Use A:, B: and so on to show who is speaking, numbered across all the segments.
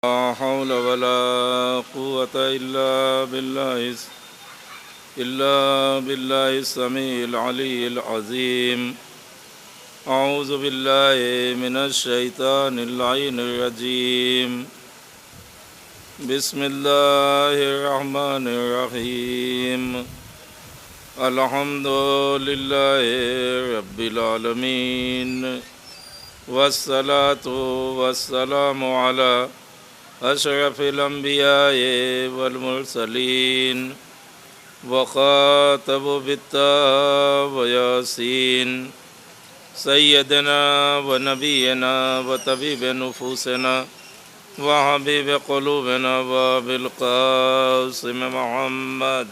A: لا حول ولا قوة إلا بالله السميع العلي العظيم. أعوذ بالله من الشيطان اللعين الرجيم. بسم الله الرحمن الرحيم. الحمد لله رب العالمين، والصلاة والسلام على أشرف الأنبياء والمرسلين، وخاتم بالتاء وياسين، سيدنا ونبينا وطبيب نفوسنا وحبيب قلوبنا وأبي القاسم محمد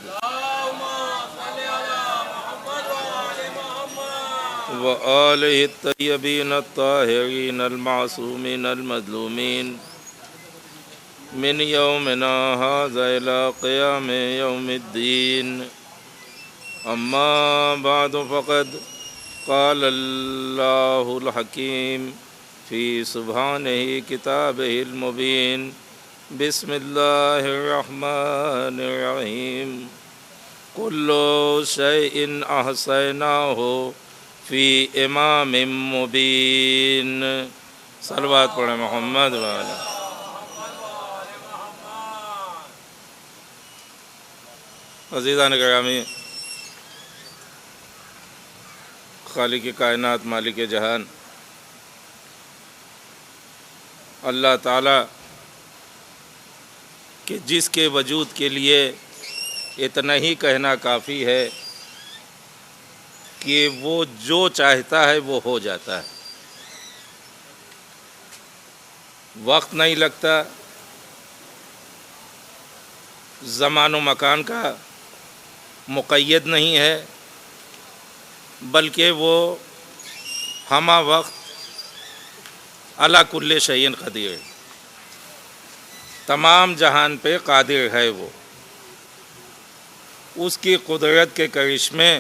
A: وآله الطيبين الطاهرين المعصومين المظلومين من يومنا هذا إلى قيام يوم الدين. أما بعد، فقد قال الله الحكيم في سبحانه كتابه المبين. بسم الله الرحمن الرحيم. كل شيء أحصيناه فی امام مبین. صلوات پڑھیں محمد والا. عزیزان گرامی، خالق کائنات مالک جہان اللہ تعالی کہ جس کے وجود کے لیے اتنا ہی کہنا کافی ہے کہ وہ جو چاہتا ہے وہ ہو جاتا ہے. وقت نہیں لگتا، زمان و مکان کا مقید نہیں ہے، بلکہ وہ ہمہ وقت علی کل شیء قدیر ہے. تمام جہان پہ قادر ہے. وہ اس کی قدرت کے کرشمے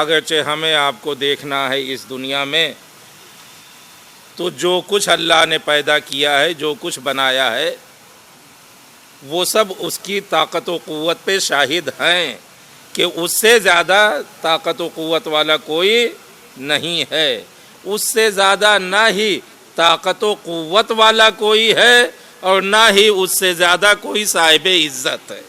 A: اگرچہ ہمیں آپ کو دیکھنا ہے اس دنیا میں، تو جو کچھ اللہ نے پیدا کیا ہے، جو کچھ بنایا ہے، وہ سب اس کی طاقت و قوت پہ شاہد ہیں کہ اس سے زیادہ طاقت و قوت والا کوئی نہیں ہے. اس سے زیادہ نہ ہی طاقت و قوت والا کوئی ہے اور نہ ہی اس سے زیادہ کوئی صاحب عزت ہے.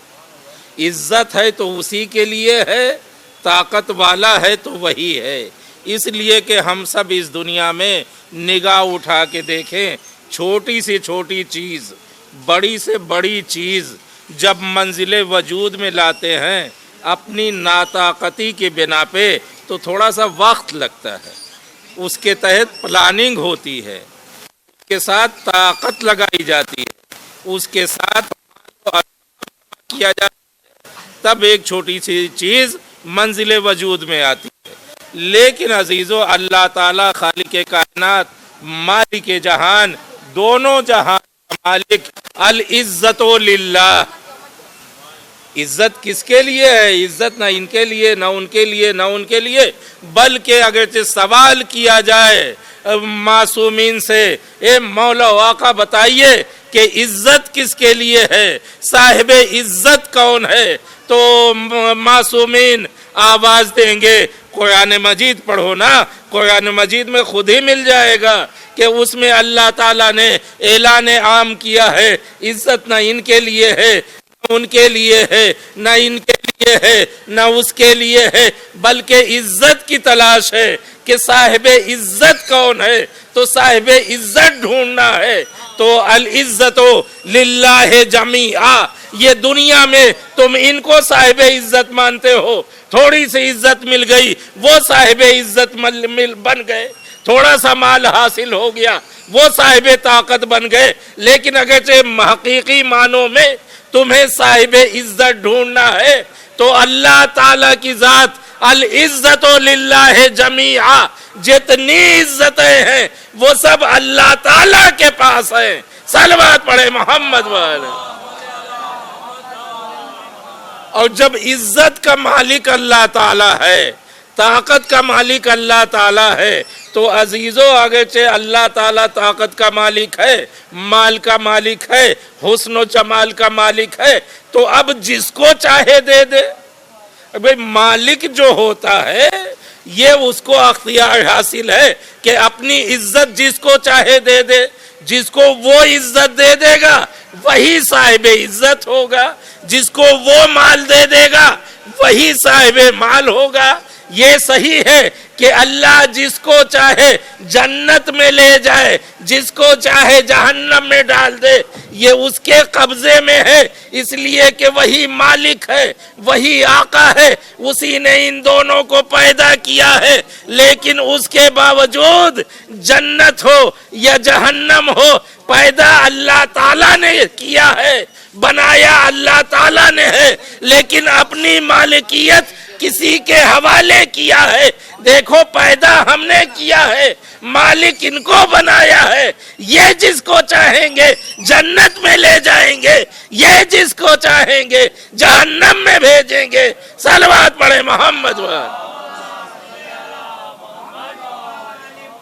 A: عزت ہے تو اسی کے لیے ہے، طاقت والا ہے تو وہی ہے. اس لیے کہ ہم سب اس دنیا میں نگاہ اٹھا کے دیکھیں، چھوٹی سے چھوٹی چیز، بڑی سے بڑی چیز جب منزل وجود میں لاتے ہیں اپنی ناطاقتی کی بنا پہ تو تھوڑا سا وقت لگتا ہے. اس کے تحت پلاننگ ہوتی ہے، اس کے ساتھ طاقت لگائی جاتی ہے، اس کے ساتھ کیا جاتا ہے، تب ایک چھوٹی سی چیز منزل وجود میں آتی ہے. لیکن عزیزو، اللہ تعالیٰ خالق کائنات مالک جہان، دونوں جہان کا مالک، العزت للہ. عزت کس کے لیے ہے؟ عزت نہ ان کے لیے، نہ ان کے لیے، نہ ان کے لیے، بلکہ اگرچہ سوال کیا جائے معصومین سے، اے مولا آقا بتائیے کہ عزت کس کے لیے ہے، صاحب عزت کون ہے، تو معصومین آواز دیں گے قرآن مجید پڑھو نا. قرآن مجید میں خود ہی مل جائے گا کہ اس میں اللہ تعالیٰ نے اعلان عام کیا ہے، عزت نہ ان کے لیے ہے، نہ ان کے لیے ہے، نہ ان کے لیے ہے، نہ اس کے لیے ہے، بلکہ عزت کی تلاش ہے کہ صاحب عزت کون ہے. تو صاحب عزت ڈھونڈنا ہے. تو العزت للہ جمیعا. یہ دنیا میں تم ان کو صاحب عزت مانتے ہو، تھوڑی سی عزت مل گئی وہ صاحب عزت بن گئے، تھوڑا سا مال حاصل ہو گیا وہ صاحب طاقت بن گئے. لیکن اگرچہ حقیقی معنوں میں تمہیں صاحب عزت ڈھونڈنا ہے تو اللہ تعالیٰ کی ذات العزت للہ جمیعا، جتنی عزتیں ہیں وہ سب اللہ تعالیٰ کے پاس ہیں. صلوات پڑھے محمد والے. اور جب عزت کا مالک اللہ تعالیٰ ہے، طاقت کا مالک اللہ تعالیٰ ہے، تو عزیزوں اگرچہ اللہ تعالیٰ طاقت کا مالک ہے، مال کا مالک ہے، حسن و جمال کا مالک ہے، تو اب جس کو چاہے دے دے۔ بھئی مالک جو ہوتا ہے یہ اس کو اختیار حاصل ہے کہ اپنی عزت جس کو چاہے دے دے، جس کو وہ عزت دے دے گا وہی صاحب عزت ہوگا، جس کو وہ مال دے دے گا وہی صاحب مال ہوگا۔ یہ صحیح ہے کہ اللہ جس کو چاہے جنت میں لے جائے، جس کو چاہے جہنم میں ڈال دے، یہ اس کے قبضے میں ہے، اس لیے کہ وہی مالک ہے، وہی آقا ہے، اسی نے ان دونوں کو پیدا کیا ہے۔ لیکن اس کے باوجود جنت ہو یا جہنم ہو، پیدا اللہ تعالیٰ نے کیا ہے، بنایا اللہ تعالیٰ نے ہے، لیکن اپنی مالکیت کسی کے حوالے کیا ہے۔ دیکھو پیدا ہم نے کیا ہے، مالک ان کو بنایا ہے، یہ جس کو چاہیں گے جنت میں لے جائیں گے، یہ جس کو چاہیں گے جہنم میں بھیجیں گے۔ صلوات پڑھے محمد و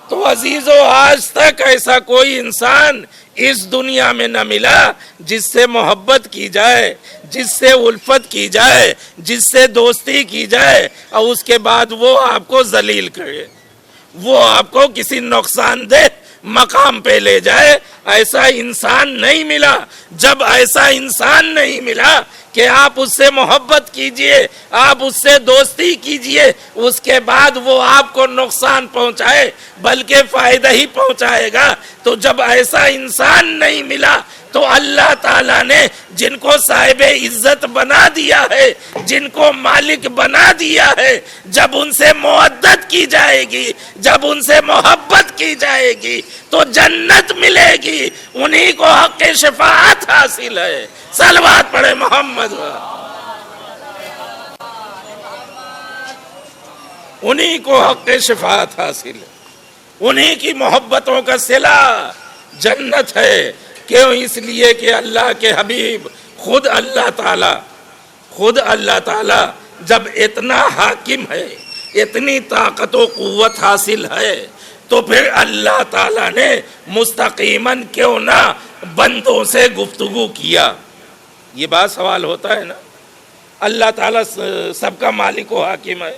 A: تو عزیزو آج تک ایسا کوئی انسان اس دنیا میں نہ ملا جس سے محبت کی جائے، جس سے الفت کی جائے، جس سے دوستی کی جائے اور اس کے بعد وہ آپ کو ذلیل کرے، وہ آپ کو کسی نقصان دہ مقام پہ لے جائے۔ ایسا انسان نہیں ملا۔ جب ایسا انسان نہیں ملا کہ آپ اس سے محبت کیجئے، آپ اس سے دوستی کیجئے، اس کے بعد وہ آپ کو نقصان پہنچائے بلکہ فائدہ ہی پہنچائے گا، تو جب ایسا انسان نہیں ملا تو اللہ تعالیٰ نے جن کو صاحب عزت بنا دیا ہے، جن کو مالک بنا دیا ہے، جب ان سے مودت کی جائے گی، جب ان سے محبت کی جائے گی تو جنت ملے گی، انہی کو حق شفاعت حاصل ہے۔ صلوات پڑھے محمد، انہی کو حق شفاعت حاصل ہے، انہی کی محبتوں کا صلہ جنت ہے۔ کیوں؟ اس لیے کہ اللہ کے حبیب خود اللہ تعالی جب اتنا حاکم ہے، اتنی طاقت و قوت حاصل ہے، تو پھر اللہ تعالی نے مستقیماً کیوں نہ بندوں سے گفتگو کیا؟ یہ بات سوال ہوتا ہے نا۔ اللہ تعالیٰ سب کا مالک و حاکم ہے۔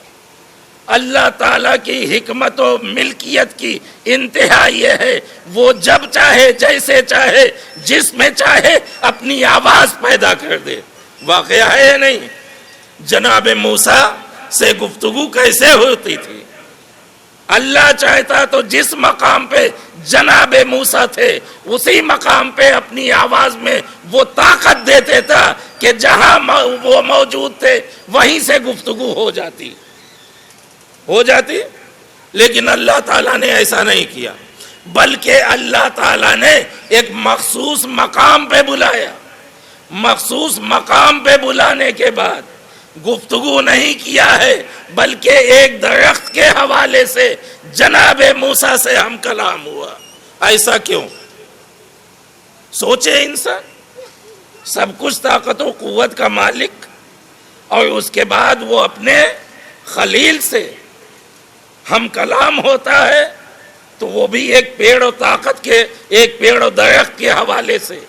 A: اللہ تعالیٰ کی حکمت و ملکیت کی انتہا یہ ہے، وہ جب چاہے، جیسے چاہے، جس میں چاہے اپنی آواز پیدا کر دے۔ واقعہ ہے یا نہیں؟ جناب موسیٰ سے گفتگو کیسے ہوتی تھی؟ اللہ چاہتا تو جس مقام پہ جناب موسیٰ تھے اسی مقام پہ اپنی آواز میں وہ طاقت دیتے تھا کہ جہاں وہ موجود تھے وہیں سے گفتگو ہو جاتی، لیکن اللہ تعالیٰ نے ایسا نہیں کیا، بلکہ اللہ تعالیٰ نے ایک مخصوص مقام پہ بلایا۔ مخصوص مقام پہ بلانے کے بعد گفتگو نہیں کیا ہے، بلکہ ایک درخت کے حوالے سے جناب موسیٰ سے ہم کلام ہوا۔ ایسا کیوں؟ سوچے انسان، سب کچھ طاقت و قوت کا مالک، اور اس کے بعد وہ اپنے خلیل سے ہم کلام ہوتا ہے، تو وہ بھی ایک پیڑ و طاقت کے، ایک پیڑ و درخت کے حوالے سے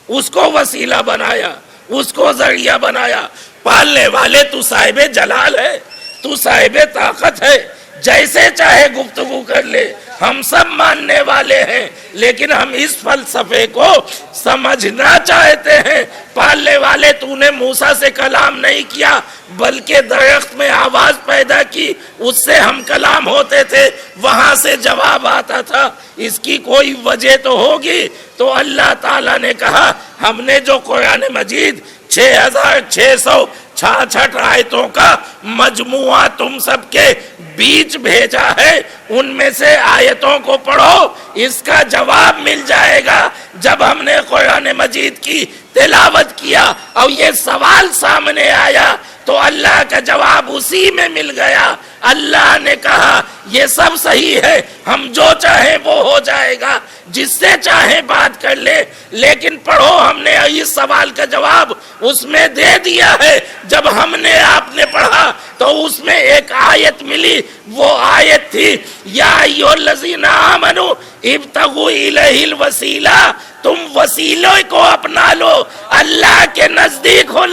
A: اس کو وسیلہ بنایا، اس کو ذریعہ بنایا۔ پالنے والے تو صاحب جلال ہے، تو صاحب طاقت ہے، جیسے چاہے گفتگو کر لے، ہم سب ماننے والے ہیں، لیکن ہم اس فلسفے کو سمجھنا چاہتے ہیں۔ پالنے والے تو نے موسیٰ سے کلام نہیں کیا، بلکہ درخت میں آواز پیدا کی، اس سے ہم کلام ہوتے تھے، وہاں سے جواب آتا تھا۔ اس کی کوئی وجہ تو ہوگی۔ تو اللہ تعالیٰ نے کہا ہم نے جو قرآن مجید 6666 آیتوں کا مجموعہ تم سب کے بیچ بھیجا ہے، ان میں سے آیتوں کو پڑھو، اس کا جواب مل جائے گا۔ جب ہم نے قرآن مجید کی تلاوت کیا اور یہ سوال سامنے آیا تو اللہ کا جواب اسی میں مل گیا۔ اللہ نے کہا یہ سب صحیح ہے، ہم جو چاہیں وہ ہو جائے گا، جس سے چاہیں بات کر لے، لیکن پڑھو، ہم نے اس سوال کا جواب اس میں دے دیا ہے۔ جب ہم نے آپ نے پڑھا تو اس میں ایک آیت ملی، وہ آیت تھی یا ایھا الذین آمنوا ابتغوا الیہ الوسیلہ، تم وسیلے کو اپنا لو، اللہ کے نزدیک ہو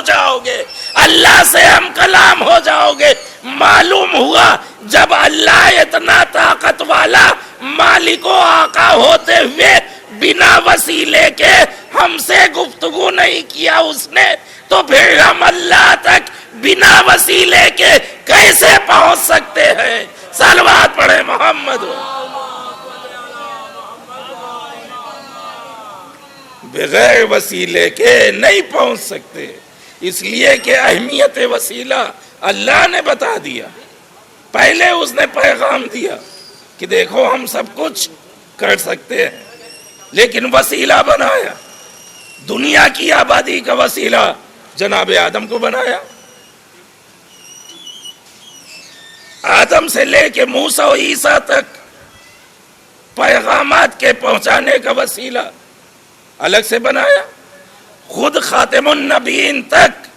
A: جاؤ گے، اللہ سے ہم کلام ہو جاؤ گے۔ معلوم ہوا جب اللہ اتنا طاقت والا مالک و آقا ہوتے ہوئے بنا وسیلے کے ہم سے گفتگو نہیں کیا اس نے، تو پھر ہم اللہ تک بنا وسیلے کے کیسے پہنچ سکتے ہیں؟ صلوات پڑھے محمد۔ بغیر وسیلے کے نہیں پہنچ سکتے، اس لیے کہ اہمیت وسیلہ اللہ نے بتا دیا۔ پہلے اس نے پیغام دیا کہ دیکھو ہم سب کچھ کر سکتے ہیں، لیکن وسیلہ بنایا، دنیا کی آبادی کا وسیلہ جناب آدم کو بنایا، آدم سے لے کے موسیٰ و عیسیٰ تک پیغامات کے پہنچانے کا وسیلہ الگ سے بنایا، خود خاتم النبیین تک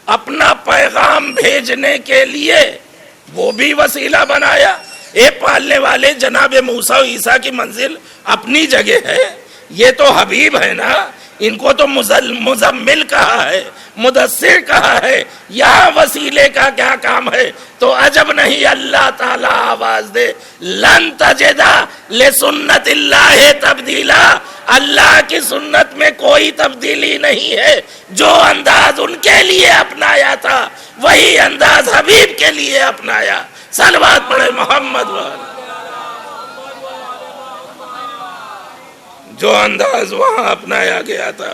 A: اپنا پیغام بھیجنے کے لیے وہ بھی وسیلہ بنایا۔ اے پالنے والے، جناب موسیٰ و عیسیٰ کی منزل اپنی جگہ ہے، یہ تو حبیب ہے نا، ان کو تو مزمل کہا ہے، مدثر کہا ہے، یہاں وسیلے کا کیا کام ہے؟ تو عجب نہیں اللہ تعالیٰ آواز دے لن تجدا لسنت اللہ تبدیلا، اللہ کی سنت میں کوئی تبدیلی نہیں ہے، جو انداز ان کے لیے اپنایا تھا وہی انداز حبیب کے لیے اپنایا۔ صلوات پڑھے محمد والے۔ جو انداز وہاں اپنایا گیا تھا،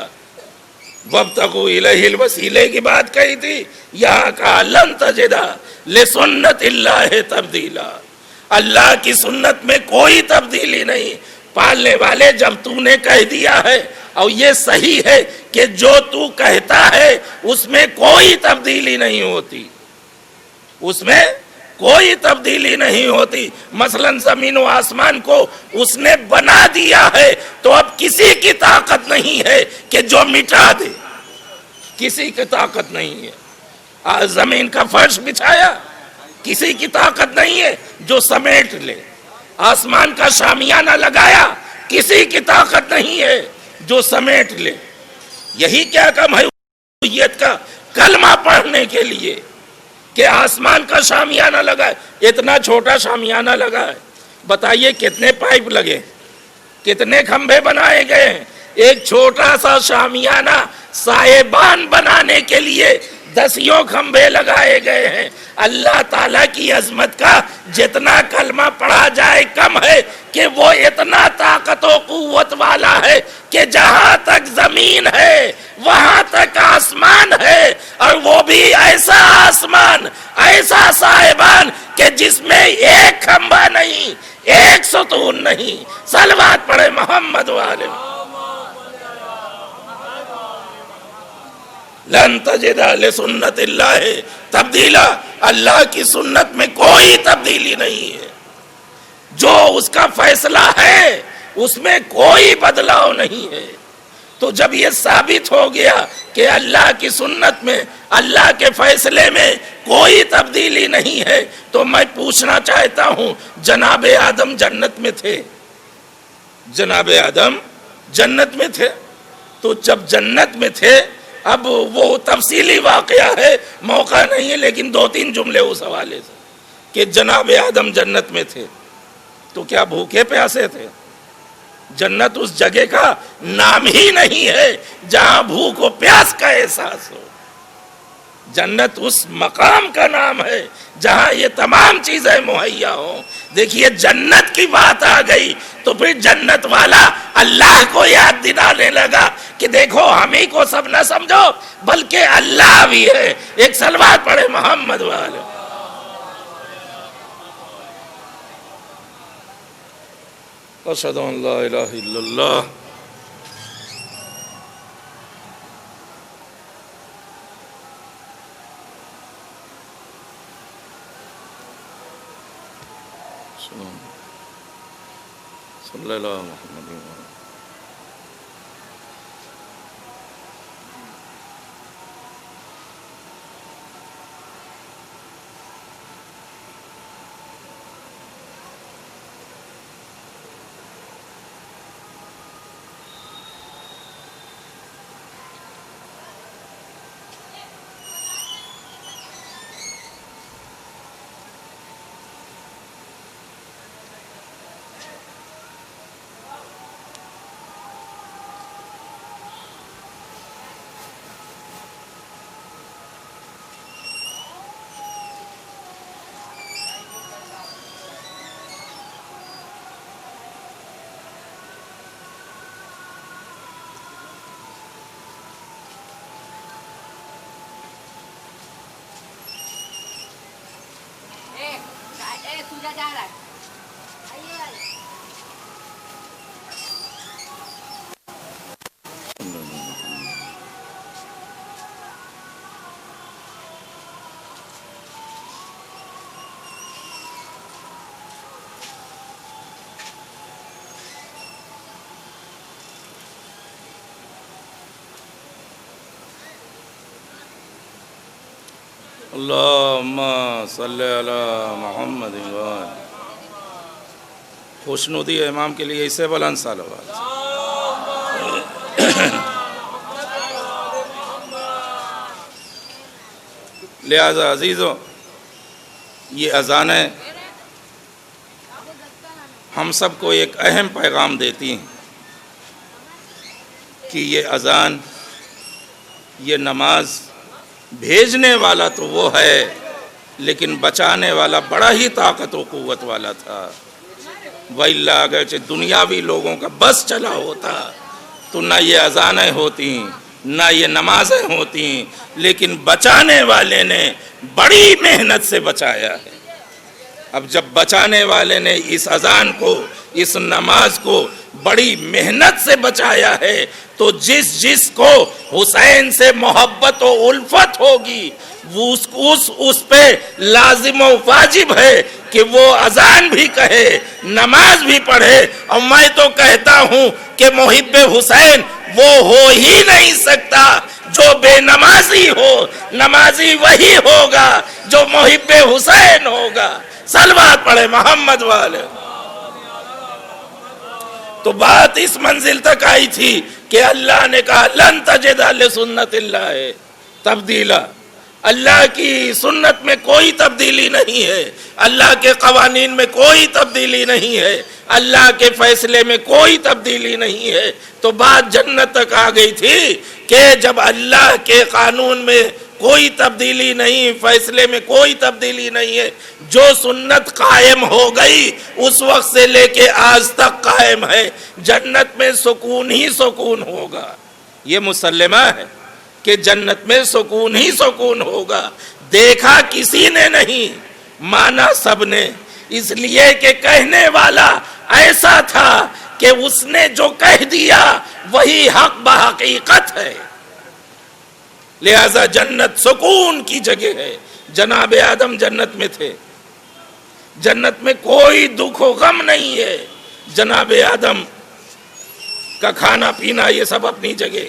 A: وابتغوا الیہ الوسیلے کی بات کہی تھی، یہاں کہا لن تجدا لسنت اللہ تبدیلا، اللہ کی سنت میں کوئی تبدیلی نہیں۔ پالنے والے، جب تو نے کہہ دیا ہے اور یہ صحیح ہے کہ جو تو کہتا ہے اس میں کوئی تبدیلی نہیں ہوتی، اس میں کوئی تبدیلی نہیں ہوتی۔ مثلا زمین و آسمان کو اس نے بنا دیا ہے تو اب کسی کی طاقت نہیں ہے کہ جو مٹا دے، کسی کی طاقت نہیں ہے۔ زمین کا فرش بچھایا، کسی کی طاقت نہیں ہے جو سمیٹ لے۔ آسمان کا شامیانہ لگایا، کسی کی طاقت نہیں ہے جو سمیٹ لے۔ یہی کیا کم ہے الوہیت کا کلمہ پڑھنے کے لیے کہ آسمان کا شامیانہ لگا ہے، اتنا چھوٹا شامیانہ لگا ہے، بتائیے کتنے پائپ لگے، کتنے کھمبے بنائے گئے ہیں۔ ایک چھوٹا سا شامیانہ سائبان بنانے کے لیے 10 کھمبے لگائے گئے ہیں۔ اللہ تعالیٰ کی عظمت کا جتنا کلمہ پڑھا جائے کم ہے کہ وہ اتنا طاقت و قوت والا ہے کہ جہاں تک زمین ہے وہاں تک آسمان ہے، اور وہ بھی ایسا آسمان، ایسا سائبان کہ جس میں ایک کھمبا نہیں، ایک ستون نہیں۔ صلوات پڑھے محمد والے۔ لن تجد لسنت اللہ تبدیلا، اللہ کی سنت میں کوئی تبدیلی نہیں ہے، جو اس کا فیصلہ ہے اس میں کوئی بدلاؤ نہیں ہے۔ تو جب یہ ثابت ہو گیا کہ اللہ کی سنت میں، اللہ کے فیصلے میں کوئی تبدیلی نہیں ہے، تو میں پوچھنا چاہتا ہوں، جناب آدم جنت میں تھے، جناب آدم جنت میں تھے، تو جب جنت میں تھے، اب وہ تفصیلی واقعہ ہے، موقع نہیں ہے، لیکن 2-3 جملے اس حوالے سے کہ جناب آدم جنت میں تھے تو کیا بھوکے پیاسے تھے؟ جنت اس جگہ کا نام ہی نہیں ہے جہاں بھوک و پیاس کا احساس ہو، جنت اس مقام کا نام ہے جہاں یہ تمام چیزیں مہیا ہوں۔ دیکھیے جنت کی بات آ گئی تو پھر جنت والا اللہ کو یاد دلانے لگا کہ دیکھو ہمیں کو سب نہ سمجھو بلکہ اللہ بھی ہے۔ ایک صلوات پڑھے محمد والے۔ اشہد ان لا الہ الا اللہ صلی اللہ محمد وسلم۔ اللہم صلی علی محمد خوشنودی امام کے لیے اسے بلند صلوات. لہذا عزیزوں، یہ اذانیں ہم سب کو ایک اہم پیغام دیتی ہیں کہ یہ اذان، یہ نماز بھیجنے والا تو وہ ہے، لیکن بچانے والا بڑا ہی طاقت و قوت والا تھا. وَإِلَّا اگرچہ دنیاوی لوگوں کا بس چلا ہوتا تو نہ یہ اذانیں ہوتی نہ یہ نمازیں ہوتی، لیکن بچانے والے نے بڑی محنت سے بچایا ہے. اب جب بچانے والے نے اس اذان کو، اس نماز کو بڑی محنت سے بچایا ہے، تو جس کو حسین سے محبت و الفت ہوگی وہ اس پہ لازم و واجب ہے کہ وہ اذان بھی کہے، نماز بھی پڑھے. اور میں تو کہتا ہوں کہ محب حسین وہ ہو ہی نہیں سکتا جو بے نمازی ہو. نمازی وہی ہوگا جو محب حسین ہوگا. صلوات پڑھے محمد والے. تو بات اس منزل تک آئی تھی کہ اللہ نے کہا لن تجد لسنت اللہ تبدیلا. اللہ کی سنت میں کوئی تبدیلی نہیں ہے، اللہ کے قوانین میں کوئی تبدیلی نہیں ہے، اللہ کے فیصلے میں کوئی تبدیلی نہیں ہے. تو بات جنت تک آ گئی تھی کہ جب اللہ کے قانون میں کوئی تبدیلی نہیں، فیصلے میں کوئی تبدیلی نہیں ہے، جو سنت قائم ہو گئی اس وقت سے لے کے آج تک قائم ہے. جنت میں سکون ہی سکون ہوگا. یہ مسلمہ ہے کہ جنت میں سکون ہی سکون ہوگا. دیکھا کسی نے نہیں، مانا سب نے، اس لیے کہ کہنے والا ایسا تھا کہ اس نے جو کہہ دیا وہی حق بحقیقت ہے. لہذا جنت سکون کی جگہ ہے. جناب آدم جنت میں تھے، جنت میں کوئی دکھ و غم نہیں ہے. جناب آدم کا کھانا پینا یہ سب اپنی جگہ،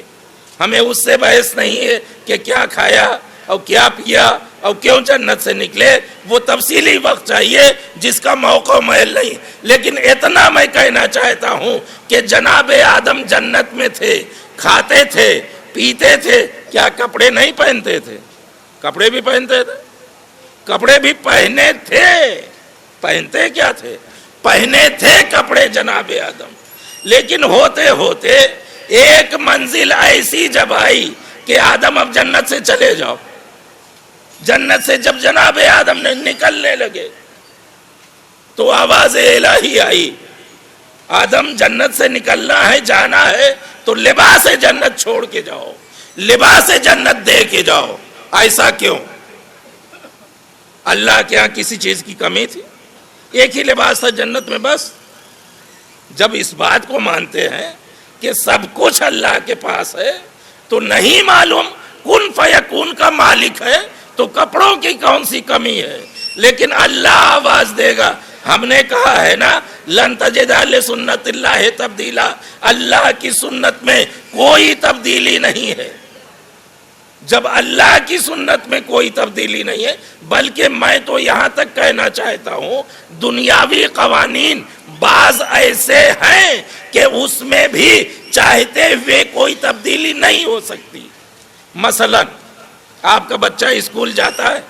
A: ہمیں اس سے بحث نہیں ہے کہ کیا کھایا اور کیا پیا اور کیوں جنت سے نکلے. وہ تفصیلی وقت چاہیے جس کا موقع محل نہیں. لیکن اتنا میں کہنا چاہتا ہوں کہ جناب آدم جنت میں تھے، کھاتے تھے، پیتے تھے. کیا کپڑے نہیں پہنتے تھے؟ کپڑے بھی پہنتے تھے. کپڑے بھی پہنے تھے. پہنتے کیا تھے؟ پہنے تھے کپڑے جناب آدم. لیکن ہوتے ہوتے ایک منزل ایسی جب آئی کہ آدم اب جنت سے چلے جاؤ. جنت سے جب جناب آدم نے نکلنے لگے تو آواز الہی آئی، آدم جنت سے نکلنا ہے، جانا ہے تو لباس جنت چھوڑ کے جاؤ، لباس جنت دے کے جاؤ. ایسا کیوں؟ اللہ کے ہاں کسی چیز کی کمی تھی؟ ایک ہی لباس تھا جنت میں بس. جب اس بات کو مانتے ہیں کہ سب کچھ اللہ کے پاس ہے تو نہیں معلوم کن فیکون کا مالک ہے تو کپڑوں کی کون سی کمی ہے. لیکن اللہ آواز دے گا. ہم نے کہا ہے نا لن تجد لسنت اللہ تبدیلا. اللہ کی سنت میں کوئی تبدیلی نہیں ہے. جب اللہ کی سنت میں کوئی تبدیلی نہیں ہے، بلکہ میں تو یہاں تک کہنا چاہتا ہوں دنیاوی قوانین بعض ایسے ہیں کہ اس میں بھی چاہتے ہوئے کوئی تبدیلی نہیں ہو سکتی. مثلا آپ کا بچہ اسکول جاتا ہے،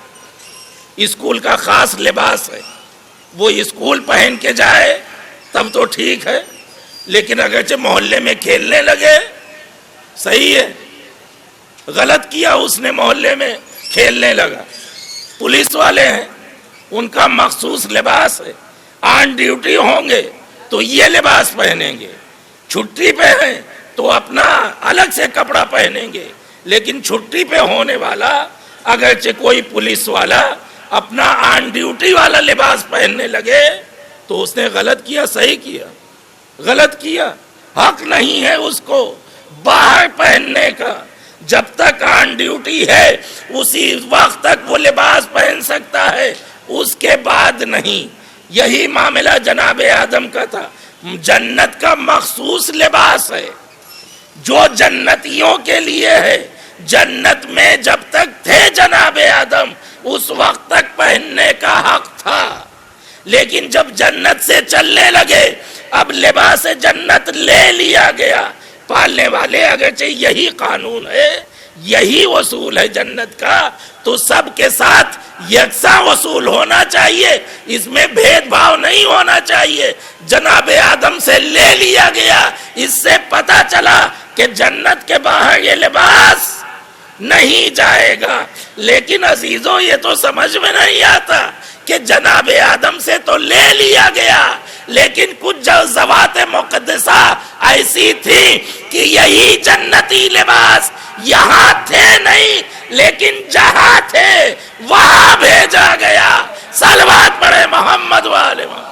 A: اسکول کا خاص لباس ہے، وہ اسکول پہن کے جائے تب تو ٹھیک ہے. لیکن اگرچہ محلے میں کھیلنے لگے صحیح ہے، غلط کیا اس نے، محلے میں کھیلنے لگا. پولیس والے ہیں، ان کا مخصوص لباس ہے. آن ڈیوٹی ہوں گے تو یہ لباس پہنیں گے، چھٹی پہ ہیں تو اپنا الگ سے کپڑا پہنیں گے. لیکن چھٹی پہ ہونے والا اگرچہ کوئی پولیس والا اپنا آن ڈیوٹی والا لباس پہننے لگے تو اس نے غلط کیا صحیح کیا؟ غلط کیا. حق نہیں ہے اس کو باہر پہننے کا. جب تک آن ڈیوٹی ہے اسی وقت تک وہ لباس پہن سکتا ہے, اس کے بعد نہیں. یہی معاملہ جناب آدم کا تھا. جنت کا مخصوص لباس ہے جو جنتیوں کے لیے ہے. جنت میں جب تک تھے جناب آدم اس وقت تک پہننے کا حق تھا, لیکن جب جنت سے چلنے لگے اب لباس جنت لے لیا گیا. پالنے والے اگرچہ یہی قانون ہے, یہی اصول ہے جنت کا, تو سب کے ساتھ یکساں اصول ہونا چاہیے, اس میں بھید بھاؤ نہیں ہونا چاہیے. جناب آدم سے لے لیا گیا, اس سے پتہ چلا کہ جنت کے باہر یہ لباس نہیں جائے گا. لیکن عزیزوں یہ تو سمجھ میں نہیں آتا کہ جناب آدم سے تو لے لیا گیا, لیکن کچھ ذوات مقدسہ ایسی تھی کہ یہی جنتی لباس یہاں تھے نہیں, لیکن جہاں تھے وہاں بھیجا گیا. صلوات پڑھے محمد والے محمد.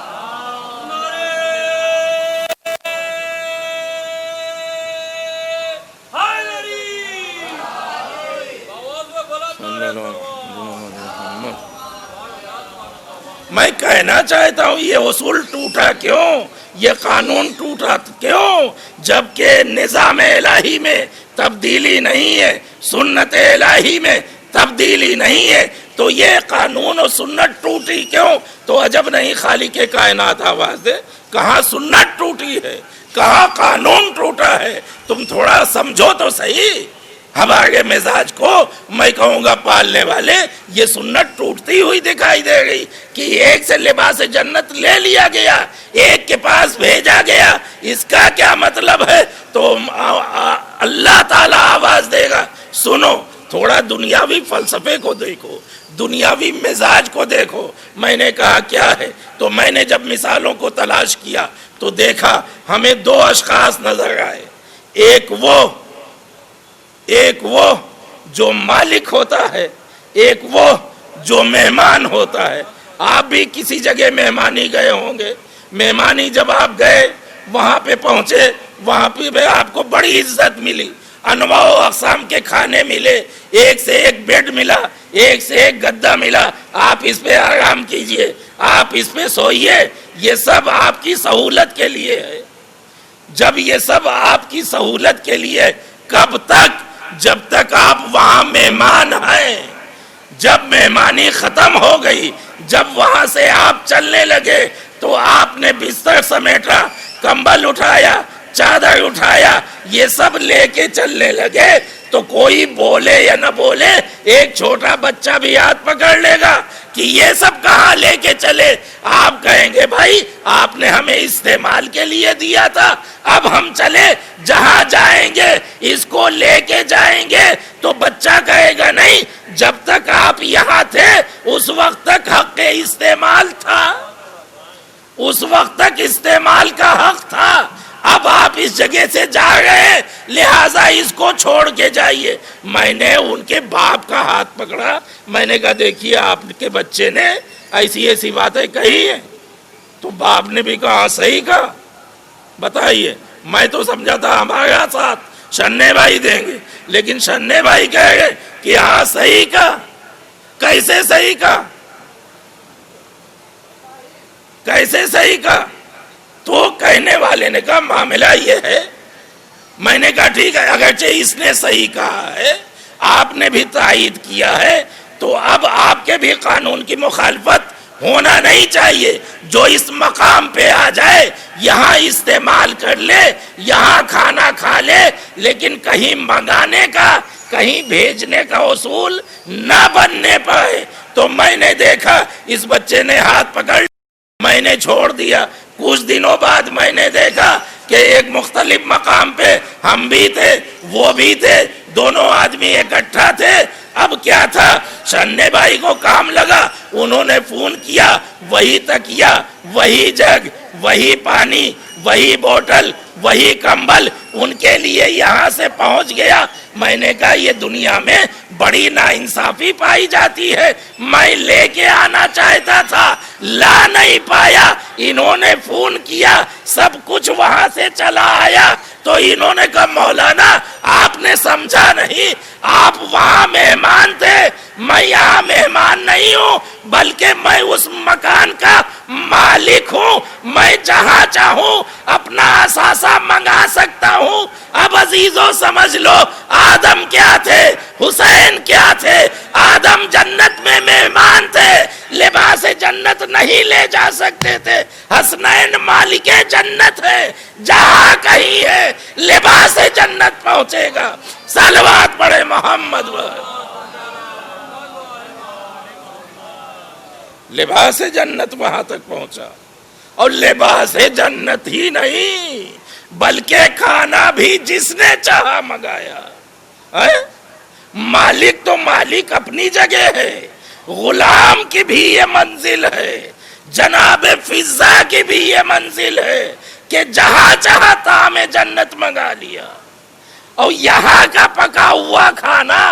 A: میں کہنا چاہتا ہوں یہ اصول ٹوٹا کیوں, یہ قانون ٹوٹا کیوں, جبکہ نظام الہی میں تبدیلی نہیں ہے, سنت الہی میں تبدیلی نہیں ہے, تو یہ قانون و سنت ٹوٹی کیوں؟ تو عجب نہیں خالق کائنات آواز دے, کہاں سنت ٹوٹی ہے, کہاں قانون ٹوٹا ہے, تم تھوڑا سمجھو تو صحیح. ہمارے مزاج کو میں کہوں گا پالنے والے یہ سنت ٹوٹتی ہوئی دکھائی دے گئی کہ ایک سے لباس جنت لے لیا گیا, ایک کے پاس بھیجا گیا. اس کا کیا مطلب ہے؟ تو اللہ تعالیٰ آواز دے گا, سنو تھوڑا دنیاوی فلسفے کو دیکھو, دنیاوی مزاج کو دیکھو. میں نے کہا کیا ہے, تو میں نے جب مثالوں کو تلاش کیا تو دیکھا ہمیں دو اشخاص نظر آئے. ایک وہ جو مالک ہوتا ہے, ایک وہ جو مہمان ہوتا ہے. آپ بھی کسی جگہ مہمانی گئے ہوں گے, مہمانی جب آپ گئے وہاں پہ پہنچے, وہاں پہ آپ کو بڑی عزت ملی, انواع و اقسام کے کھانے ملے, ایک سے ایک بیڈ ملا, ایک سے ایک گدا ملا, آپ اس پہ آرام کیجئے, آپ اس پہ سوئیے. یہ سب آپ کی سہولت کے لیے ہے. جب یہ سب آپ کی سہولت کے لیے, کب تک؟ جب تک آپ وہاں مہمان ہیں. جب مہمانی ختم ہو گئی, جب وہاں سے آپ چلنے لگے تو آپ نے بستر سمیٹا, کمبل اٹھایا, چادر اٹھایا, یہ سب لے کے چلنے لگے تو کوئی بولے یا نہ بولے ایک چھوٹا بچہ بھی ہاتھ پکڑ لے گا کہ یہ سب کہاں لے کے چلے. آپ کہیں گے بھائی آپ نے ہمیں استعمال کے لیے دیا تھا, اب ہم چلے, جہاں جائیں گے اس کو لے کے جائیں گے. تو بچہ کہے گا نہیں, جب تک آپ یہاں تھے اس وقت تک حق استعمال تھا, اس وقت تک استعمال کا حق تھا. اب آپ اس جگہ سے جا رہے ہیں لہٰذا اس کو چھوڑ کے جائیے. میں نے ان کے باپ کا ہاتھ پکڑا, میں نے کہا دیکھیے آپ کے بچے نے ایسی ایسی باتیں کہی ہیں. تو باپ نے بھی کہا صحیح کہا, بتائیے. میں تو سمجھا تھا ہمارا ساتھ شنے بھائی دیں گے, لیکن شنے بھائی کہہ گئے کہ ہاں صحیح کہا. کیسے صحیح کہا, کیسے صحیح کہا؟ تو کہنے والے نے کہا معاملہ یہ ہے. میں نے کہا ٹھیک ہے, اگرچہ اس نے صحیح کہا ہے, آپ نے بھی تائید کیا ہے, تو اب آپ کے بھی قانون کی مخالفت ہونا نہیں چاہیے. جو اس مقام پہ آ جائے یہاں استعمال کر لے, یہاں کھانا کھا لے, لیکن کہیں منگانے کا, کہیں بھیجنے کا اصول نہ بننے پائے. تو میں نے دیکھا اس بچے نے ہاتھ پکڑ, میں نے چھوڑ دیا. کچھ دنوں بعد میں نے دیکھا کہ ایک مختلف مقام پہ ہم بھی تھے, وہ بھی تھے, دونوں آدمی اکٹھا تھے. اب کیا تھا, شنے بھائی کو کام لگا, انہوں نے فون کیا, وہی تکیا, وہی جگ, وہی پانی, وہی بوتل, وہی کمبل ان کے لیے یہاں سے پہنچ گیا. میں نے کہا یہ دنیا میں بڑی ناانصافی پائی جاتی ہے. میں لے کے آنا چاہتا تھا, لا نہیں پایا. انہوں نے فون کیا, سب کچھ وہاں سے چلا آیا, تو انہوں نے کہا مولانا آپ نے سمجھا نہیں, آپ وہاں مہمان تھے, میں یہاں مہمان نہیں ہوں, بلکہ میں اس مکان کا مالک ہوں. میں جہاں چاہوں اپنا اثاثہ منگا سکتا ہوں. اب عزیزو سمجھ لو, آدم کیا تھے, حسین کیا تھے. آدم جنت میں مہمان تھے, لباس جنت نہیں لے جا سکتے تھے. حسنین مالک جنت ہے, جہاں کہیں ہے لباس جنت پہنچے گا. صلوات پڑھے محمد والے. لباس جنت وہاں تک پہنچا, اور لباس جنت ہی نہیں بلکہ کھانا بھی جس نے چاہا منگایا. مالک تو مالک اپنی جگہ ہے, غلام کی بھی یہ منزل ہے, جناب فضا کی بھی یہ منزل ہے کہ جہاں چاہا طعام جنت منگا لیا. اور یہاں کا پکا ہوا کھانا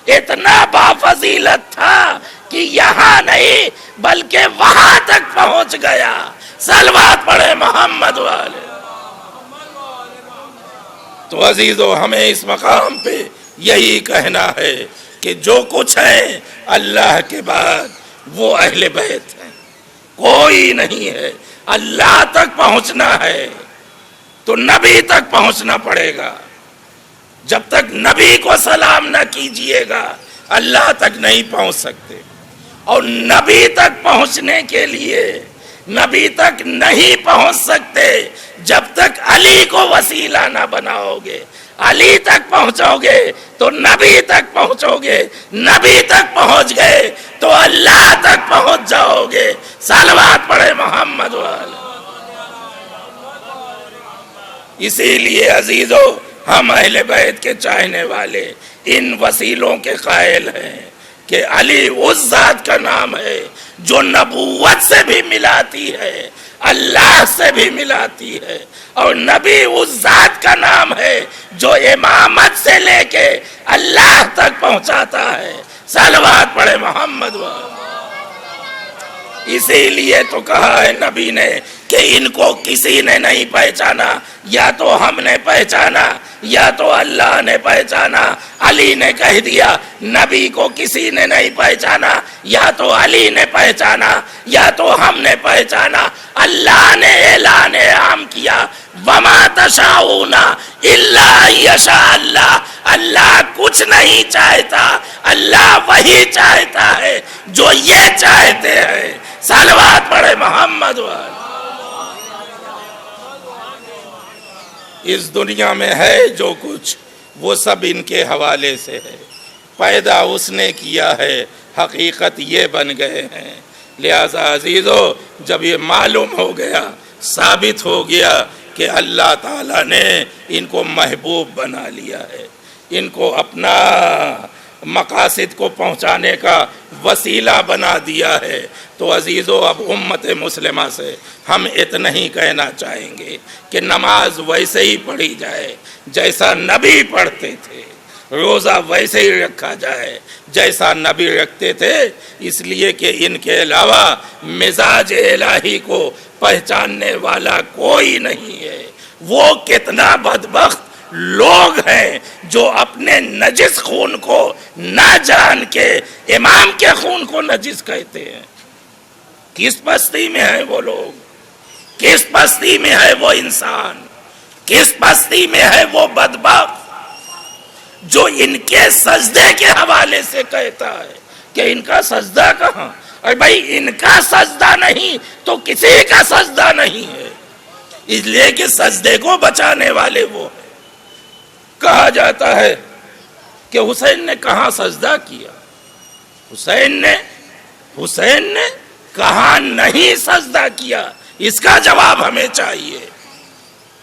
A: اتنا بافضیلت تھا کہ یہاں نہیں بلکہ وہاں تک پہنچ گیا. صلوات پڑھے محمد والے. تو عزیزو ہمیں اس مقام پہ یہی کہنا ہے کہ جو کچھ ہے اللہ کے بعد وہ اہل بیت ہیں, کوئی نہیں ہے. اللہ تک پہنچنا ہے تو نبی تک پہنچنا پڑے گا. جب تک نبی کو سلام نہ کیجئے گا اللہ تک نہیں پہنچ سکتے. اور نبی تک پہنچنے کے لیے نبی تک نہیں پہنچ سکتے جب تک علی کو وسیلہ نہ بناؤ گے. علی تک پہنچو گے تو نبی تک پہنچو گے, نبی تک پہنچ گئے تو اللہ تک پہنچ جاؤ گے. صلوات پڑھے محمد والے. اسی لیے عزیزو ہم اہل بیت کے چاہنے والے ان وسیلوں کے قائل ہیں کہ علی اس ذات کا نام ہے جو نبوت سے بھی ملاتی ہے, اللہ سے بھی ملاتی ہے, اور نبی اس ذات کا نام ہے جو امامت سے لے کے اللہ تک پہنچاتا ہے. صلوات پڑھے محمد والے. اسی لیے تو کہا ہے نبی نے کہ ان کو کسی نے نہیں پہچانا, یا تو ہم نے پہچانا یا تو اللہ نے پہچانا. علی نے کہہ دیا نبی کو کسی نے نہیں پہچانا, یا تو علی نے پہچانا یا تو ہم نے پہچانا. اللہ نے اعلان عام کیا وما تشاؤون الا یشاء اللہ. اللہ کچھ نہیں چاہتا, اللہ وہی چاہتا ہے جو یہ چاہتے ہیں. صلوات پڑھے محمد والے. اس دنیا میں ہے جو کچھ وہ سب ان کے حوالے سے ہے. پیدا اس نے کیا ہے, حقیقت یہ بن گئے ہیں. لہذا عزیزو جب یہ معلوم ہو گیا, ثابت ہو گیا کہ اللہ تعالیٰ نے ان کو محبوب بنا لیا ہے, ان کو اپنا مقاصد کو پہنچانے کا وسیلہ بنا دیا ہے, تو عزیزو اب امت مسلمہ سے ہم اتنا ہی کہنا چاہیں گے کہ نماز ویسے ہی پڑھی جائے جیسا نبی پڑھتے تھے, روزہ ویسے ہی رکھا جائے جیسا نبی رکھتے تھے. اس لیے کہ ان کے علاوہ مزاج الہی کو پہچاننے والا کوئی نہیں ہے. وہ کتنا بدبخت لوگ ہیں جو اپنے نجس خون کو نہ جان کے امام کے خون کو نجس کہتے ہیں. کس بستی میں ہے وہ لوگ, کس بستی میں ہے وہ انسان, کس بستی میں ہے وہ بدبخت جو ان کے سجدے کے حوالے سے کہتا ہے کہ ان کا سجدہ کہاں. اور بھائی ان کا سجدہ نہیں تو کسی کا سجدہ نہیں ہے, اس لیے کہ سجدے کو بچانے والے وہ ہیں. کہا جاتا ہے کہ حسین نے کہاں سجدہ کیا, حسین نے کہاں نہیں سجدہ کیا, اس کا جواب ہمیں چاہیے.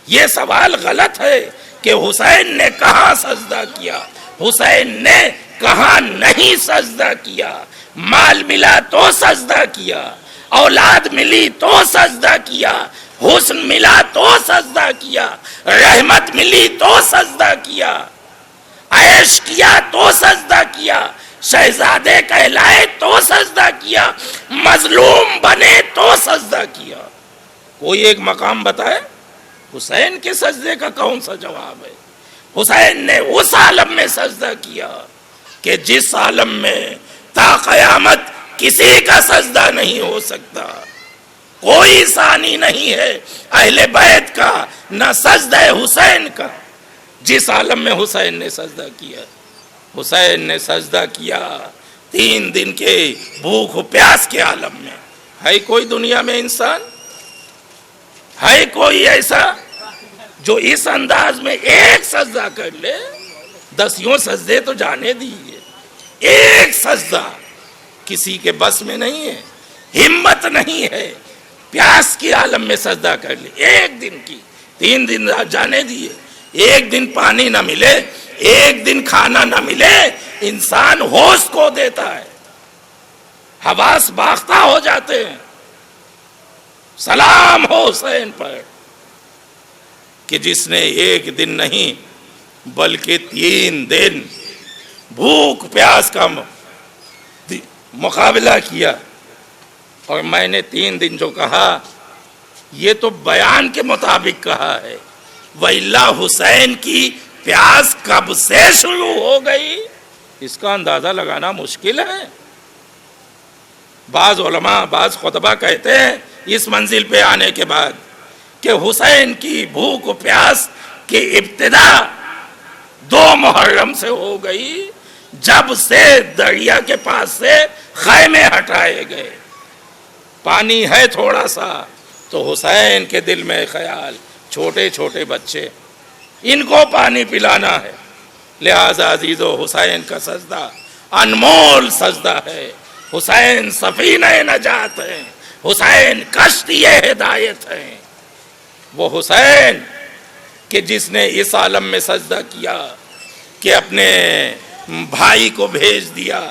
A: یہ سوال غلط ہے کہ حسین نے کہاں سجدہ کیا, حسین نے کہاں نہیں سجدہ کیا. مال ملا تو سجدہ کیا, اولاد ملی تو سجدہ کیا, حسن ملا تو سجدہ کیا, رحمت ملی تو سجدہ کیا. عیش کیا تو سجدہ کیا، شہزادے کہلائے تو سجدہ کیا، مظلوم بنے تو سجدہ کیا۔ کوئی ایک مقام بتائے حسین کے سجدے کا کون سا جواب ہے؟ حسین نے اس عالم میں سجدہ کیا کہ جس عالم میں تا قیامت کسی کا سجدہ نہیں ہو سکتا، کوئی ثانی نہیں ہے اہل بیت کا نہ سجدہ حسین کا، جس عالم میں حسین نے سجدہ کیا۔ حسین نے سجدہ کیا 3 دن کے بھوک و پیاس کے عالم میں۔ ہے کوئی دنیا میں انسان، ہے کوئی ایسا جو اس انداز میں ایک سجدہ کر لے؟ 10 سجدے تو جانے دیجیے، ایک سجدہ کسی کے بس میں نہیں ہے، ہمت نہیں ہے۔ پیاس کی عالم میں سجدہ کر لے ایک دن کی، 3 دن جانے دیے، ایک دن پانی نہ ملے، ایک دن کھانا نہ ملے، انسان ہوش کو دیتا ہے، حواس باختہ ہو جاتے ہیں۔ سلام ہو حسین پر کہ جس نے ایک دن نہیں بلکہ 3 دن بھوک پیاس کا مقابلہ کیا۔ اور میں نے 3 دن جو کہا یہ تو بیان کے مطابق کہا ہے، وَإِلَّا حسین کی پیاس کب سے شروع ہو گئی اس کا اندازہ لگانا مشکل ہے۔ بعض علماء بعض خطبہ کہتے ہیں اس منزل پہ آنے کے بعد کہ حسین کی بھوک و پیاس کی ابتدا 2 محرم سے ہو گئی، جب سے دریا کے پاس سے خیمے ہٹائے گئے۔ پانی ہے تھوڑا سا تو حسین کے دل میں خیال چھوٹے چھوٹے بچے، ان کو پانی پلانا ہے، لہذا عزیزو حسین کا سجدہ انمول سجدہ ہے۔ حسین سفینہ نجات ہے، حسین کشتی ہدایت ہے۔ وہ حسین کہ جس نے اس عالم میں سجدہ کیا کہ اپنے بھائی کو بھیج دیا،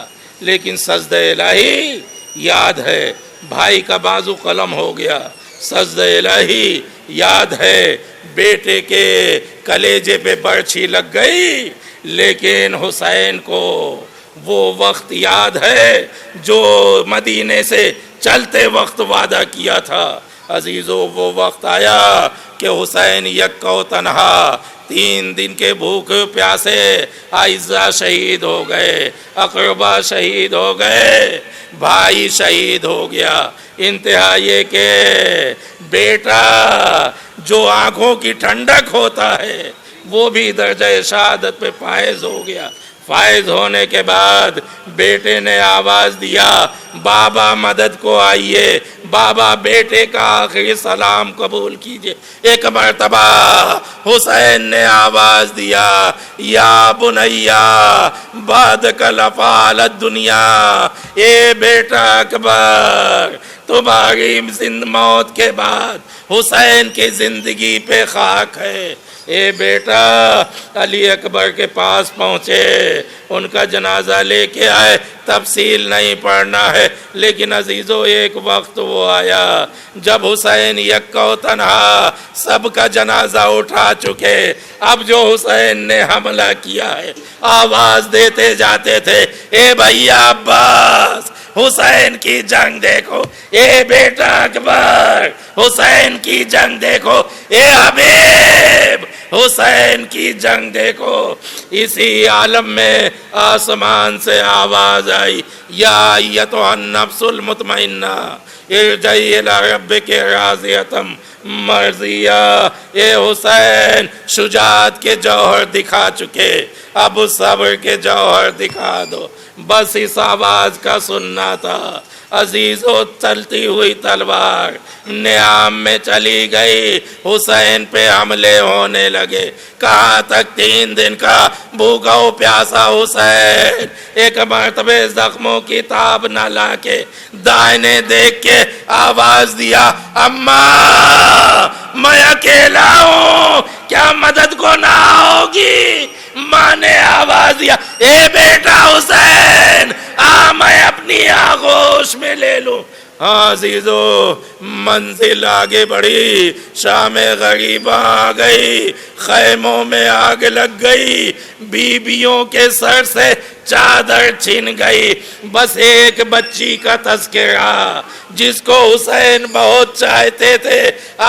A: لیکن سجدہ الہی یاد ہے بھائی کا بازو قلم ہو گیا، سجدہ الہی یاد ہے بیٹے کے کلیجے پہ برچھی لگ گئی، لیکن حسین کو وہ وقت یاد ہے جو مدینے سے چلتے وقت وعدہ کیا تھا۔ عزیزو وہ وقت آیا کہ حسین یکا و تنہا 3 دن کے بھوک پیاسے، اعزا شہید ہو گئے، اقربا شہید ہو گئے، بھائی شہید ہو گیا۔ انتہا یہ کہ بیٹا جو آنکھوں کی ٹھنڈک ہوتا ہے وہ بھی درجہ شہادت پہ فائز ہو گیا۔ فائز ہونے کے بعد بیٹے نے آواز دیا بابا مدد کو آئیے، بابا بیٹے کا آخری سلام قبول کیجئے۔ ایک مرتبہ حسین نے آواز دیا یا بنیا بعدک لفعل الدنیا، اے بیٹا اکبر تمہاری موت کے بعد حسین کی زندگی پہ خاک ہے۔ اے بیٹا علی اکبر کے پاس پہنچے، ان کا جنازہ لے کے آئے، تفصیل نہیں پڑھنا ہے، لیکن عزیزو ایک وقت وہ آیا جب حسین یکا و تنہا سب کا جنازہ اٹھا چکے، اب جو حسین نے حملہ کیا ہے آواز دیتے جاتے تھے اے بھیا عباس حسین کی جنگ دیکھو، اے بیٹا اکبر حسین کی جنگ دیکھو، اے حبیب حسین کی جنگ دیکھو۔ اسی عالم میں آسمان سے آواز آئی یا ایتھا النفس المطمئنہ ارجعی الی ربک راضیۃ مرضیہ۔ اے حسین شجاعت کے جوہر دکھا چکے، اب صبر کے جوہر دکھا دو، بس اس آواز کا سننا تھا۔ عزیزو چلتی ہوئی تلوار نیام میں چلی گئی، حسین پہ حملے ہونے لگے۔ کہاں تک 3 دن کا بھوکا و پیاسا حسین ایک مرتبہ زخموں کی تاب نہ لا کے دائنے دیکھ کے آواز دیا اماں میں اکیلا ہوں، کیا مدد کو نہ ہوگی؟ ماں نے آواز دیا اے بیٹا حسین میں اپنی آغوش میں لے لوں۔ ہاں عزیزو، منزل آگے بڑھی، شام غریبہ آ گئی، خیموں میں آگ لگ گئی، بیویوں کے سر سے چادر چھن گئی، بس ایک بچی کا تذکرہ جس کو حسین بہت چاہتے تھے،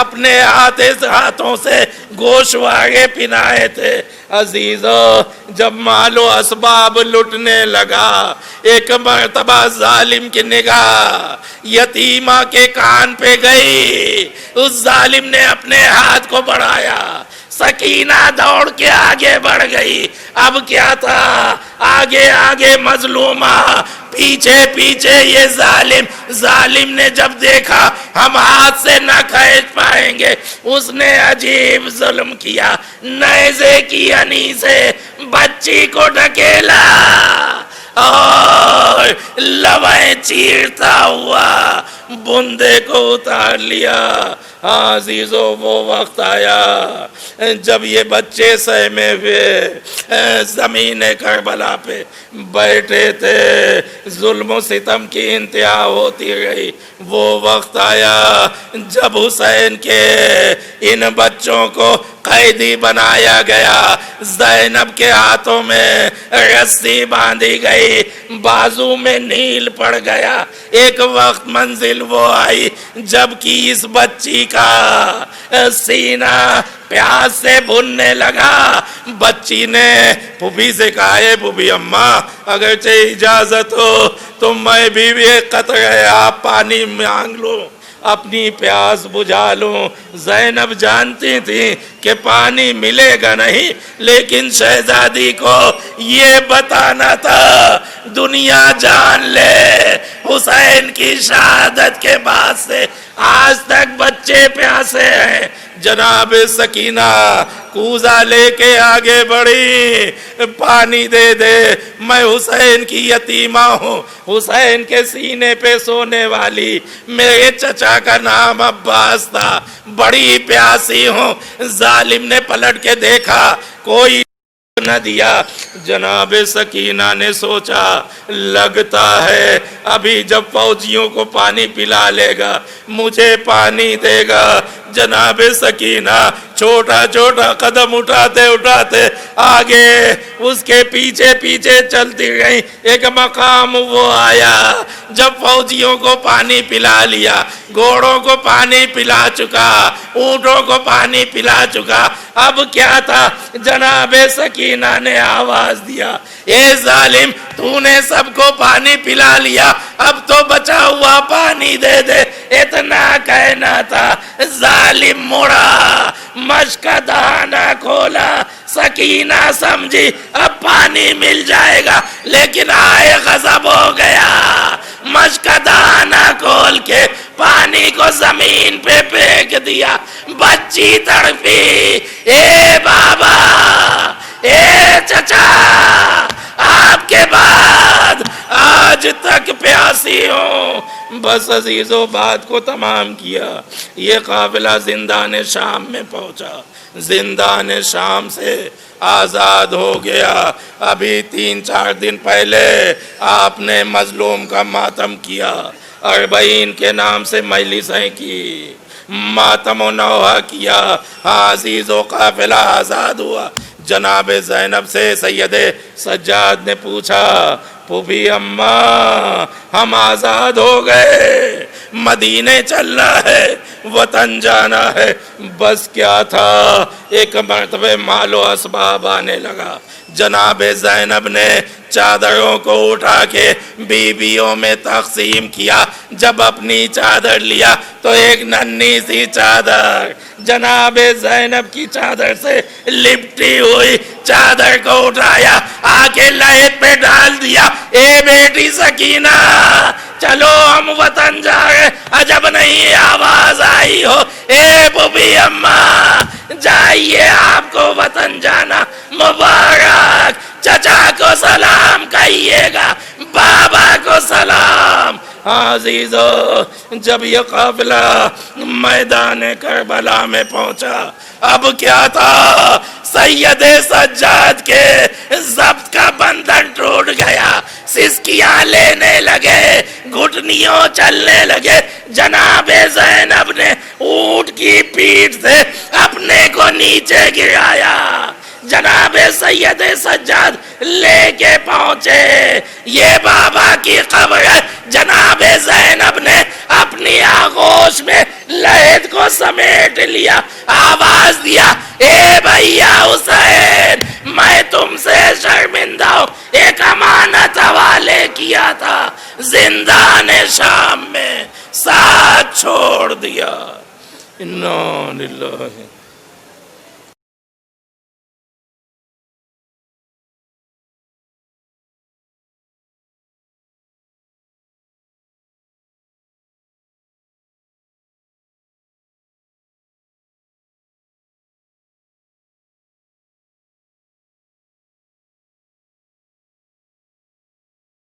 A: اپنے ہاتھوں سے گوشوارے پنائے تھے۔ عزیزو، جب مال و اسباب لٹنے لگا، ایک مرتبہ ظالم کی نگاہ یتیمہ کے کان پہ گئی، اس ظالم نے اپنے ہاتھ کو بڑھایا، سکینہ دوڑ کے آگے بڑھ گئی۔ اب کیا تھا، آگے آگے مظلومہ، پیچھے پیچھے یہ ظالم نے جب دیکھا ہم ہاتھ سے نہ کھینچ پائیں گے، اس نے عجیب ظلم کیا، نیزے کی انی سے بچی کو ڈھکیلا اور لویں چیرتا ہوا بندے کو اتار لیا۔ ہاں عزیزو، وہ وقت آیا جب یہ بچے سہمے ہوئے زمین کربلا پہ بیٹھے تھے، ظلم و ستم کی انتہا ہوتی رہی۔ وہ وقت آیا جب حسین کے ان بچوں کو قیدی بنایا گیا، زینب کے ہاتھوں میں رسی باندھی گئی، بازو میں نیل پڑ گیا۔ ایک وقت منزل وہ آئی جب کہ اس بچی کا سینہ پیاس سے بھوننے لگا۔ بچی نے پھوپھی سے کہا، ہے پھوپھی اماں، اگرچہ اجازت ہو تو میں بھی ایک قطرہ آپ پانی مانگ لوں، اپنی پیاس بجھا لوں۔ زینب جانتی تھی کہ پانی ملے گا نہیں، لیکن شہزادی کو یہ بتانا تھا دنیا جان لے، حسین کی شہادت کے بعد سے آج تک بچے پیاسے ہیں۔ جناب سکینہ کوزہ لے کے آگے بڑھی، پانی دے دے، میں حسین کی یتیمہ ہوں، حسین کے سینے پہ سونے والی، میرے چچا کا نام عباس تھا، بڑی پیاسی ہوں۔ ظالم نے پلٹ کے دیکھا، کوئی نہ دیا۔ جناب سکینہ نے سوچا، لگتا ہے ابھی جب فوجیوں کو پانی پلا لے گا مجھے پانی دے گا۔ جناب سکینہ چھوٹا چھوٹا قدم اٹھاتے اٹھاتے آگے اس کے پیچھے پیچھے چلتی رہی۔ ایک مقام وہ آیا جب فوجیوں کو پانی پلا لیا، گھوڑوں کو پانی پلا چکا، اونٹوں کو پانی پلا چکا، اب کیا تھا؟ جناب سکینہ نے آواز دیا، اے ظالم، تو نے سب کو پانی پلا لیا، اب تو بچا ہوا پانی دے دے۔ اتنا کہنا تھا، ظالم مڑا، مشک کا دہانہ کھولا۔ سکینہ سمجھی اب پانی مل جائے گا، لیکن آئے غضب ہو گیا، مشک کا دہانہ کھول کے پانی کو زمین پہ پھینک دیا۔ بچی تڑپی، اے بابا، اے چچا، آپ کے بعد آج تک پیاسی ہوں۔ بس عزیزو، بات کو تمام کیا، یہ قافلہ زندان شام میں پہنچا، زندان شام سے آزاد ہو گیا۔ ابھی 3-4 دن پہلے آپ نے مظلوم کا ماتم کیا، 40 کے نام سے مجلسیں کی، ماتم و نوحہ کیا۔ ہاں عزیزو، قافلہ آزاد ہوا۔ جناب زینب سے سید سجاد نے پوچھا، پھوپھی اماں، ہم آزاد ہو گئے، مدینے چلنا ہے، وطن جانا ہے، بس کیا تھا؟ ایک مرتبہ مال و اسباب آنے لگا۔ جناب زینب نے چادروں کو اٹھا کے بیویوں میں تقسیم کیا۔ جب اپنی چادر لیا تو ایک ننھی سی چادر جناب زینب کی چادر سے لپٹی ہوئی چادر کو اٹھایا، آگے لحد پہ ڈال دیا۔ اے بیٹی سکینہ، چلو ہم وطن جا رہے۔ عجب نہیں آواز آئی ہو، اے پھوپھی اماں، جائیے، آپ کو وطن جانا مبارک، چچا کو سلام کہیے گا، بابا کو سلام۔ ہاں عزیزو، جب یہ قافلہ میدان کربلا میں پہنچا، اب کیا تھا؟ سید سجاد کے ضبط کا بندھن ٹوٹ گیا۔ سسکیاں لینے لگے، گھٹنیوں چلنے لگے. جناب زینب نے اونٹ کی پیٹھ سے اپنے کو نیچے گرایا. جناب سید سجاد لے کے پہنچے. یہ بابا کی قبر ہے. جناب زینب نے اپنی آغوش میں لحد کو سمیٹ لیا، آواز دیا، اے بھیا حسین، میں تم سے شرمندہ ہوں، ایک امانت حوالے کیا تھا، زندان شام میں ساتھ چھوڑ دیا. انا للہ